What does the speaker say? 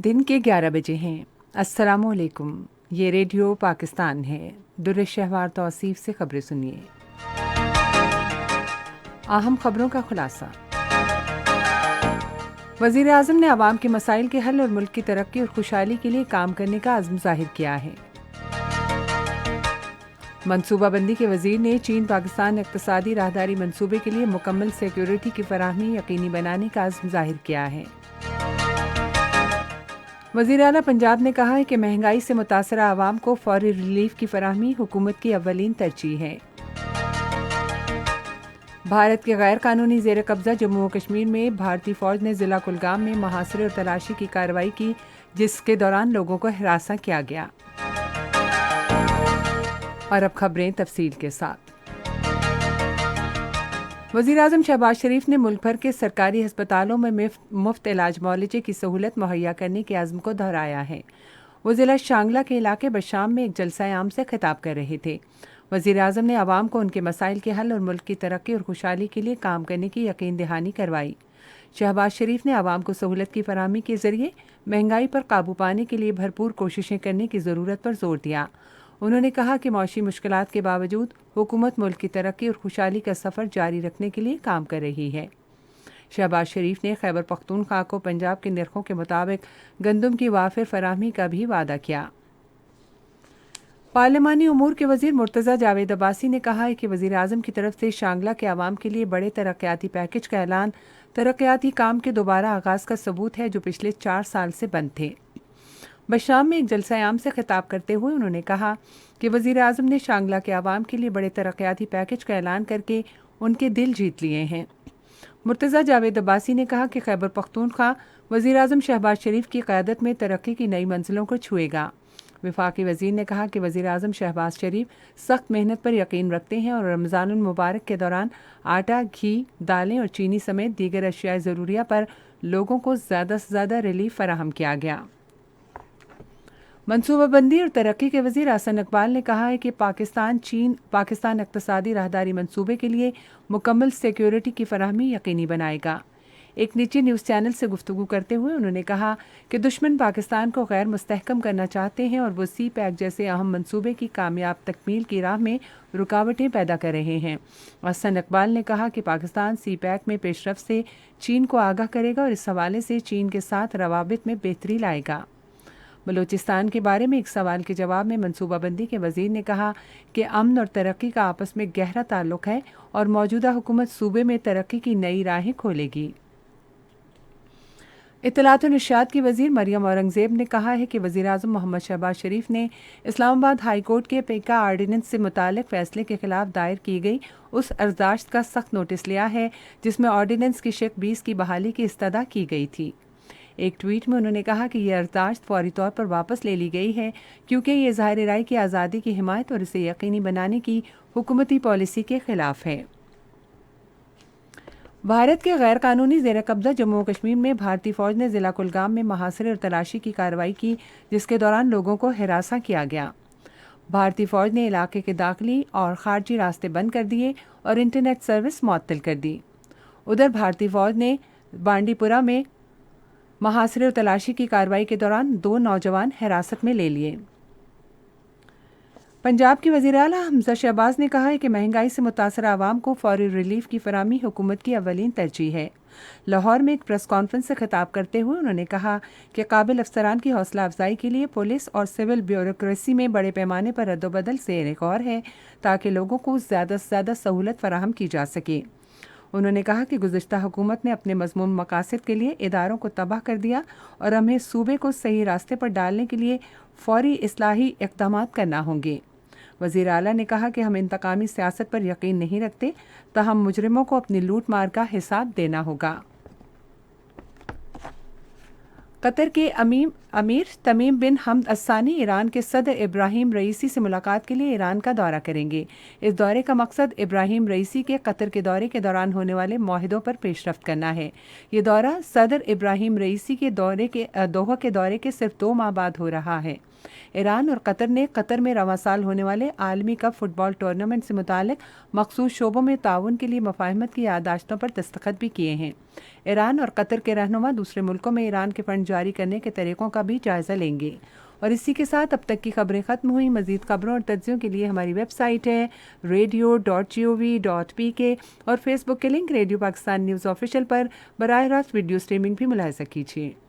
دن کے 11 بجے ہیں۔ السلام علیکم، یہ ریڈیو پاکستان ہے۔ در شہوار توصیف سے خبریں سنیے۔ اہم خبروں کا خلاصہ۔ وزیر اعظم نے عوام کے مسائل کے حل اور ملک کی ترقی اور خوشحالی کے لیے کام کرنے کا عزم ظاہر کیا ہے۔ منصوبہ بندی کے وزیر نے چین پاکستان اقتصادی راہداری منصوبے کے لیے مکمل سیکیورٹی کی فراہمی یقینی بنانے کا عزم ظاہر کیا ہے۔ وزیر اعلیٰ پنجاب نے کہا ہے کہ مہنگائی سے متاثرہ عوام کو فوری ریلیف کی فراہمی حکومت کی اولین ترجیح ہے۔ بھارت کے غیر قانونی زیر قبضہ جموں و کشمیر میں بھارتی فوج نے ضلع کلگام میں محاصرے اور تلاشی کی کارروائی کی، جس کے دوران لوگوں کو ہراساں کیا گیا۔ اور اب خبریں تفصیل کے ساتھ۔ وزیر اعظم شہباز شریف نے ملک بھر کے سرکاری ہسپتالوں میں مفت علاج معالجے کی سہولت مہیا کرنے کے عزم کو دہرایا ہے۔ وہ ضلع شانگلہ کے علاقے بشام میں ایک جلسہ عام سے خطاب کر رہے تھے۔ وزیر اعظم نے عوام کو ان کے مسائل کے حل اور ملک کی ترقی اور خوشحالی کے لیے کام کرنے کی یقین دہانی کروائی۔ شہباز شریف نے عوام کو سہولت کی فراہمی کے ذریعے مہنگائی پر قابو پانے کے لیے بھرپور کوششیں کرنے کی ضرورت پر زور دیا۔ انہوں نے کہا کہ معاشی مشکلات کے باوجود حکومت ملک کی ترقی اور خوشحالی کا سفر جاری رکھنے کے لیے کام کر رہی ہے۔ شہباز شریف نے خیبر پختونخوا کو پنجاب کے نرخوں کے مطابق گندم کی وافر فراہمی کا بھی وعدہ کیا۔ پارلیمانی امور کے وزیر مرتضیٰ جاوید عباسی نے کہا ہے کہ وزیر اعظم کی طرف سے شانگلہ کے عوام کے لیے بڑے ترقیاتی پیکج کا اعلان ترقیاتی کام کے دوبارہ آغاز کا ثبوت ہے جو پچھلے 4 سال سے بند تھے۔ بشام میں ایک جلسہ عام سے خطاب کرتے ہوئے انہوں نے کہا کہ وزیر اعظم نے شانگلہ کے عوام کے لیے بڑے ترقیاتی پیکج کا اعلان کر کے ان کے دل جیت لیے ہیں۔ مرتضیٰ جاوید عباسی نے کہا کہ خیبر پختونخوا وزیر اعظم شہباز شریف کی قیادت میں ترقی کی نئی منزلوں کو چھوئے گا۔ وفاقی وزیر نے کہا کہ وزیر اعظم شہباز شریف سخت محنت پر یقین رکھتے ہیں اور رمضان المبارک کے دوران آٹا، گھی، دالیں اور چینی سمیت دیگر اشیاء ضروریہ پر لوگوں کو زیادہ سے زیادہ ریلیف فراہم کیا گیا۔ منصوبہ بندی اور ترقی کے وزیر احسن اقبال نے کہا ہے کہ پاکستان اقتصادی راہداری منصوبے کے لیے مکمل سیکیورٹی کی فراہمی یقینی بنائے گا۔ ایک نجی نیوز چینل سے گفتگو کرتے ہوئے انہوں نے کہا کہ دشمن پاکستان کو غیر مستحکم کرنا چاہتے ہیں اور وہ سی پیک جیسے اہم منصوبے کی کامیاب تکمیل کی راہ میں رکاوٹیں پیدا کر رہے ہیں۔ احسن اقبال نے کہا کہ پاکستان سی پیک میں پیش رفت سے چین کو آگاہ کرے گا اور اس حوالے سے چین کے ساتھ روابط میں بہتری لائے گا۔ بلوچستان کے بارے میں ایک سوال کے جواب میں منصوبہ بندی کے وزیر نے کہا کہ امن اور ترقی کا آپس میں گہرا تعلق ہے اور موجودہ حکومت صوبے میں ترقی کی نئی راہیں کھولے گی۔ اطلاعات و نشریات کی وزیر مریم اورنگزیب نے کہا ہے کہ وزیر اعظم محمد شہباز شریف نے اسلام آباد ہائی کورٹ کے پیکا آرڈیننس سے متعلق فیصلے کے خلاف دائر کی گئی اس ارزداشت کا سخت نوٹس لیا ہے جس میں آرڈیننس کی شق 20 کی بحالی کی استدعا کی گئی تھی۔ ایک ٹویٹ میں انہوں نے کہا کہ یہ ارزداشت فوری طور پر واپس لے لی گئی ہے کیونکہ یہ اظہار رائے کی آزادی کی حمایت اور اسے یقینی بنانے کی حکومتی پالیسی کے خلاف ہے۔ بھارت کے غیر قانونی زیر قبضہ جموں و کشمیر میں بھارتی فوج نے ضلع کلگام میں محاصرے اور تلاشی کی کارروائی کی، جس کے دوران لوگوں کو ہراساں کیا گیا۔ بھارتی فوج نے علاقے کے داخلی اور خارجی راستے بند کر دیے اور انٹرنیٹ سروس معطل کر دی۔ ادھر بھارتی فوج نے بانڈی پورہ میں محاصرے اور تلاشی کی کارروائی کے دوران 2 نوجوان حراست میں لے لیے۔ پنجاب کے وزیر اعلیٰ حمزہ شہباز نے کہا ہے کہ مہنگائی سے متاثرہ عوام کو فوری ریلیف کی فراہمی حکومت کی اولین ترجیح ہے۔ لاہور میں ایک پریس کانفرنس سے خطاب کرتے ہوئے انہوں نے کہا کہ قابل افسران کی حوصلہ افزائی کے لیے پولیس اور سول بیوروکریسی میں بڑے پیمانے پر رد و بدل زیر غور ہے تاکہ لوگوں کو زیادہ سے زیادہ سہولت فراہم کی جا سکے۔ انہوں نے کہا کہ گزشتہ حکومت نے اپنے مذموم مقاصد کے لیے اداروں کو تباہ کر دیا اور ہمیں صوبے کو صحیح راستے پر ڈالنے کے لیے فوری اصلاحی اقدامات کرنا ہوں گے۔ وزیر اعلیٰ نے کہا کہ ہم انتقامی سیاست پر یقین نہیں رکھتے تاہم مجرموں کو اپنی لوٹ مار کا حساب دینا ہوگا۔ قطر کے امیر تمیم بن حمد الثانی ایران کے صدر ابراہیم رئیسی سے ملاقات کے لیے ایران کا دورہ کریں گے۔ اس دورے کا مقصد ابراہیم رئیسی کے قطر کے دورے کے دوران ہونے والے معاہدوں پر پیش رفت کرنا ہے۔ یہ دورہ صدر ابراہیم رئیسی کے دوحہ کے دورے کے صرف 2 ماہ بعد ہو رہا ہے۔ ایران اور قطر نے قطر میں رواں سال ہونے والے عالمی کپ فٹ بال ٹورنامنٹ سے متعلق مخصوص شعبوں میں تعاون کے لیے مفاہمت کی یادداشتوں پر دستخط بھی کیے ہیں۔ ایران اور قطر کے رہنما دوسرے ملکوں میں ایران کے فنڈ جاری کرنے کے طریقوں کا بھی جائزہ لیں گے۔ اور اسی کے ساتھ اب تک کی خبریں ختم ہوئیں۔ مزید خبروں اور تجزیوں کے لیے ہماری ویب سائٹ ہے radio.gov.pk اور فیس بک کے link radio Pakistan news official پر براہ راست ویڈیو سٹریمنگ بھی ملاحظہ کیجیے۔